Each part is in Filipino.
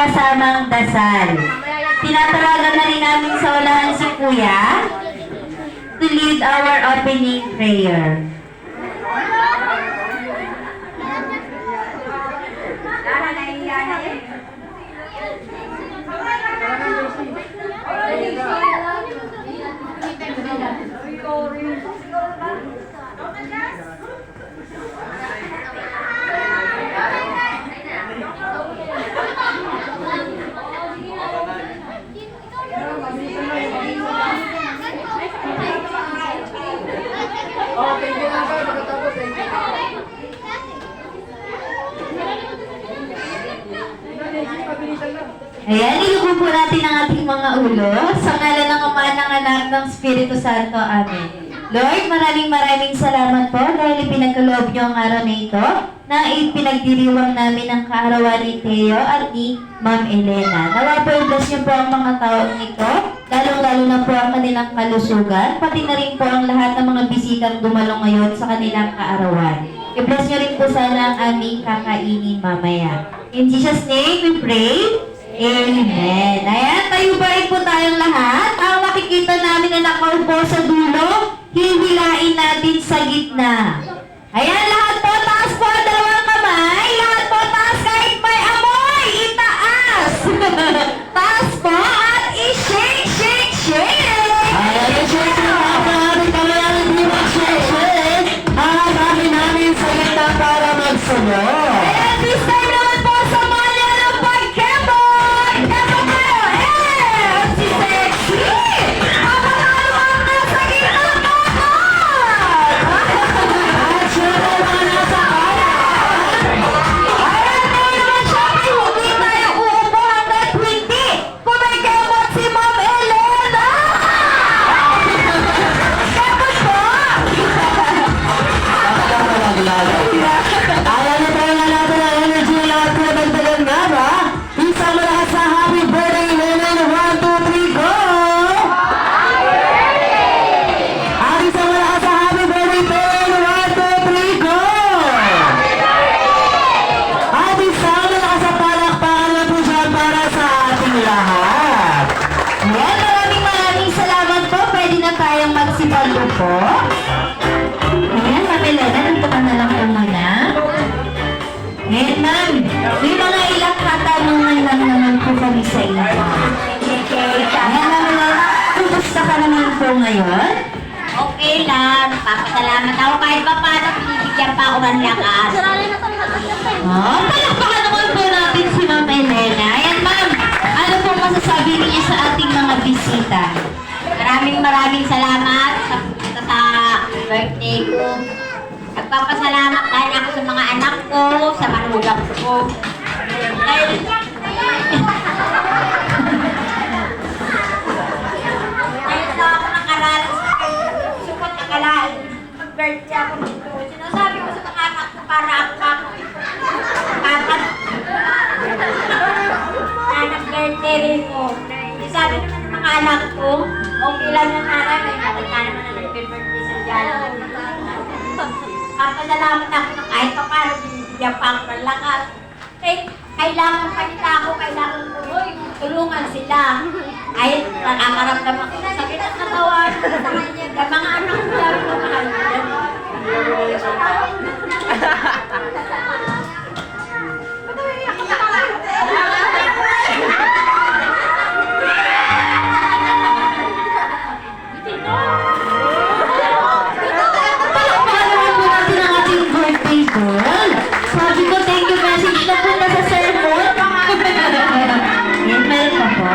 kasamang dasal. Tinataragan na rin namin sa ulahan si Kuya to lead our opening prayer. Ayan, ilubo po natin ang ating mga ulo sa ngalan ng Ama, ng Anak, ng Espiritu Santo. Amen. Lord, maraming salamat po dahil ipinagkaloob niyo ang araw na ito na ipinagdiriwang namin ang kaarawan ni Theo at ni Ma'am Elena. Nawa po i-bless niyo po ang mga taong ito, lalong-lalo na po ang kanilang kalusugan, pati na rin po ang lahat ng mga bisitang dumalong ngayon sa kanilang kaarawan. I-bless niyo rin po sana ang aming kakainin mamaya. In Jesus' name we pray. Amen. Ayan, tayo ba po tayong lahat? Ang makikita namin na nakaupo sa dulo, hihilain natin sa gitna. Ayan, lahat po, taas po ang dalawang kamay. Lahat po, taas kahit may amoy. Itaas. Taas po at i-shake, shake, shake. Ayan, i-shake na natin kami ang hindi mag-shake. Hanapin namin sa gitna para magsunod. Ayan, this time naman po sa manya ng pag-kebon. Kebon kayo. Eh, si Sexy. Kapag-ano ang nasa gitna mo. At siya naman nasa kanan. Ayan, ngayon naman siya, hindi tayo uupo hanggat hindi. Kumikebon si Ma'am Elena. Kebon po. Alam niyo ba nga natin ang energy na lahat ko nagdagan nga ba? Isang malakas sa happy birthday, Lennon. 1, 2, 3, go! At isang malakas sa happy birthday, Ten. 1, 2, 3, go! At isang malakas sa palakpakan na po dyan para sa ating lahat. Ayan, maraming salamat po. Pwede na tayong magsipalo po. Ayan, Ma'am Elena, dito ka na lang po muna. Ayan, Ma'am. May mga ilang katanungan lang naman po kami sa inyo. Ayan, Ma'am Elena, kumusta ka naman po ngayon? Okay lang. Papasalamat ako kahit pa paano binibigyan pa ako ng lakas. Oh, palakpakan naman po natin si Ma'am Elena. Ayan, Ma'am. Ano pong masasabi niyo sa ating mga bisita? Maraming salamat sa birthday ko. Nagpapasalamat dahil ako sa mga anak ko, sa manugang ko. Dahil sa ako nakaranas, supot nakalain. Mag-birthday ako nito. Sinasabi ko sa mga anak ko para ako kakat. Na nag-birthday rin ko. Sabi naman ng mga anak ko, okay lang yung nanay, may nakita naman na nag-birthday sa dyan. Papasalamat ako na kahit pa paano binibigyan pa ako ng lakas. Kailangan pa nila ako, kailangan ko tulungan sila. Kahit nakakaramdam ako ng sakit at katawan sa kanya. Yung mga anak ko sabi ko, mahal ko yan. Palakpakan naman po natin ang ating birthday girl. Sabi ko, thank you message na po na sa sermon. Yan, meron pa po.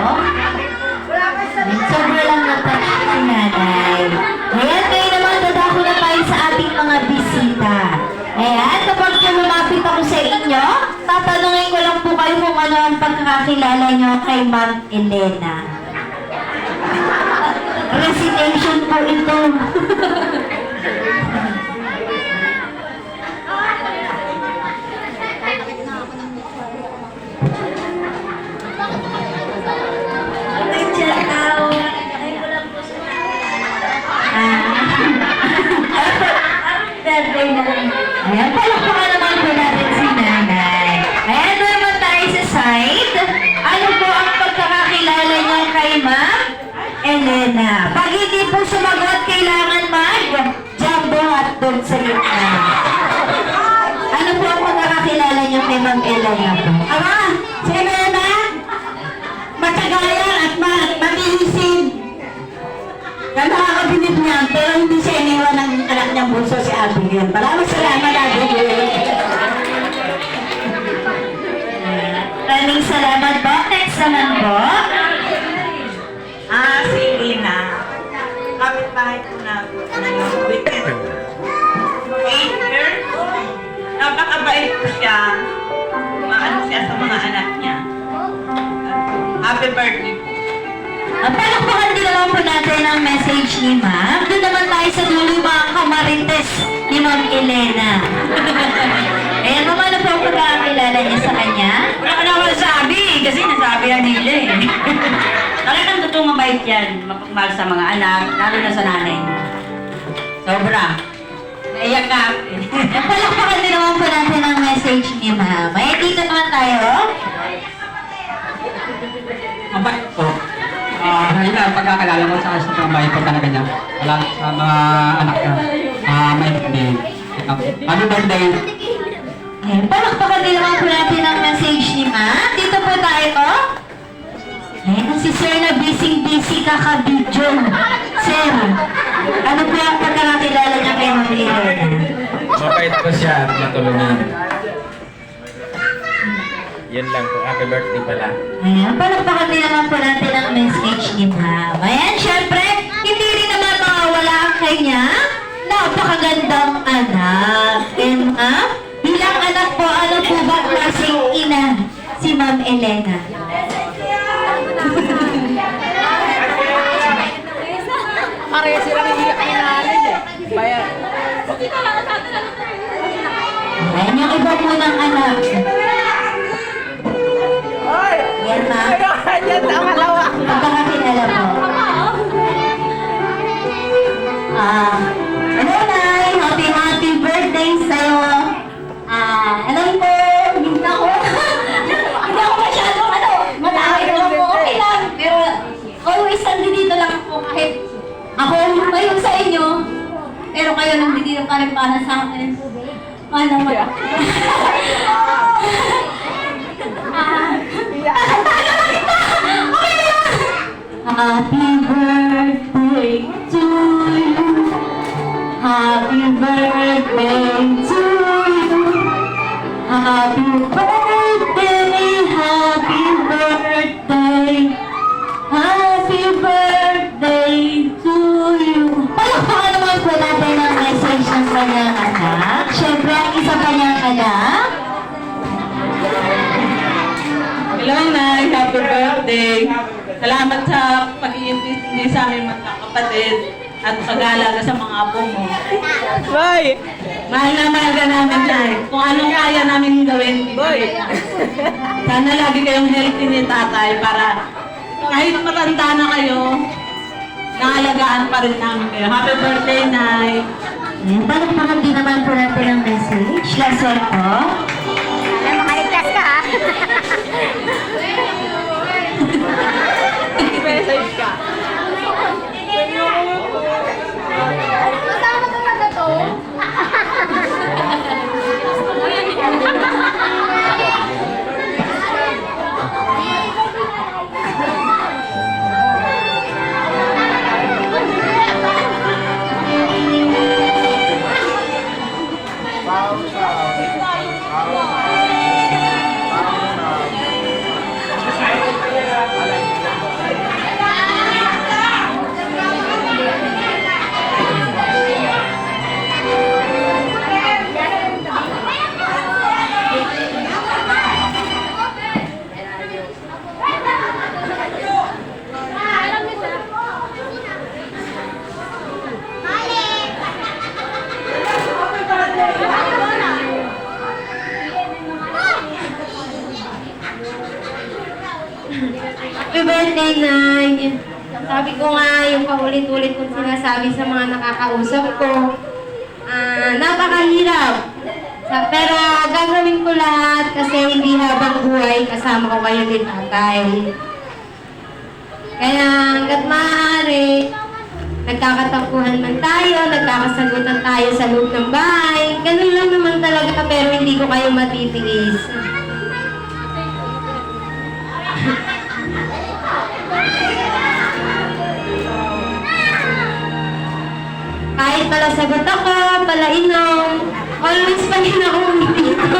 Sobra lang na-touch si nanay. Ayan, ngayon naman dadako na tayo sa ating mga bisita. Ayan, kapag lumapit ako sa inyo, tatanungin ko lang po kayo kung ano ang pagkakakilala nyo kay Ma'am Elena. Resignation po ito. Birthday na lang. Ayan, palakpakan naman po natin si nanay. Ayan, naman tayo sa side. magsalita. Ano po ang pagkakakilala niyo kay Ma'am Elena po? Ama, si Elena, matagayan at matihisin. Kaya nakakabilib niya, pero hindi siya iniwan ng anak niyang bunso si Abigail. Maraming salamat, Abigail. Maraming salamat po. Next naman po. Si Ina. Kapit-bahay po na within 8 years. Napakabait po siya. Maano siya sa mga anak niya. Happy birthday po. Palakpakan din naman po natin ang message ni Ma'am. Doon naman tayo sa dulo yung mga kamarites ni Ma'am Elena. Ayan, Ma'am, ano po ang pagkakakilala niya sa kanya? Wala ka naman sabi, kasi nasabi yan nila eh. Talagang totoo mabait yan, mapagmahal sa mga anak, lalo na sa nanay. Sobra. Naiyak na ako eh. Palakpakan din naman po natin ang message ni Ma'am. Ay, dito naman tayo. Mabait po. Yun lang, pagkakalala ko sa mga bahay po talaga niya. Wala sa mga anak niya. May birthday. Happy birthday. Ayan, palakpakan din naman po natin ang message ni Ma'am. Dito po tayo. Ayan, si Sir na busy kaka-video. Sir, ano po ang pagkakakilala niya kay Ma'am Elena? Mabait po siya at matulungin. Yan lang po. Happy birthday pala. Ayan, palakpakan din naman po natin ang message ni Ma'am. Ayan, syempre, hindi rin naman mawawala ang kanya. Napakagandang anak. And Ma'am, bilang anak po, ano po ba klaseng ina si Ma'am Elena? Ayan, yung iba po ng anak. Yan, Ma'am. Pagkakakilala po. Hello, Nay. Happy birthday sa'yo. Alam ko, hindi ako. Hindi ako masyadong malaki naman po. Okay lang. Pero always nandito lang po kahit ako ngayon sa inyo. Pero kayo nandito pa rin para sa akin. Paano naman? Happy birthday to you. Happy birthday to you. Happy birthday, happy birthday. Happy birthday to you. Palakpakan naman po natin ang message ng kanyang anak. Siyempre, ang isa pa niyang anak. Hello, Nay. Happy birthday. Salamat sa pag-iintindi sa aming magkakapatid at pag-aalaga sa mga apo mo. Boy! Mahal na mahal ka namin, Nay. Kung anong kaya namin gawin, Boy. Sana lagi kayong healthy ni tatay para kahit matanda na kayo, naalagaan pa rin namin kayo. Happy birthday, Nay. Ayan, palakpakan din naman po natin ang message. Lasel po. Makaligtas ka, ha? Message ka. Kasama ka na to? Happy birthday, Nay! Sabi ko nga, yung paulit-ulit kong sinasabi sa mga nakakausap ko, napakahirap. Pero gagawin ko lahat kasi hindi habang buhay kasama ko kayo din, tatay. Kaya hanggat maaari, Nagkakatampuhan man tayo, nagkakasagutan tayo sa loob ng bahay. Ganun lang naman talaga, pero hindi ko kayo matitiis. Kahit pala sagot ako, pala inom, always pa rin ako dito.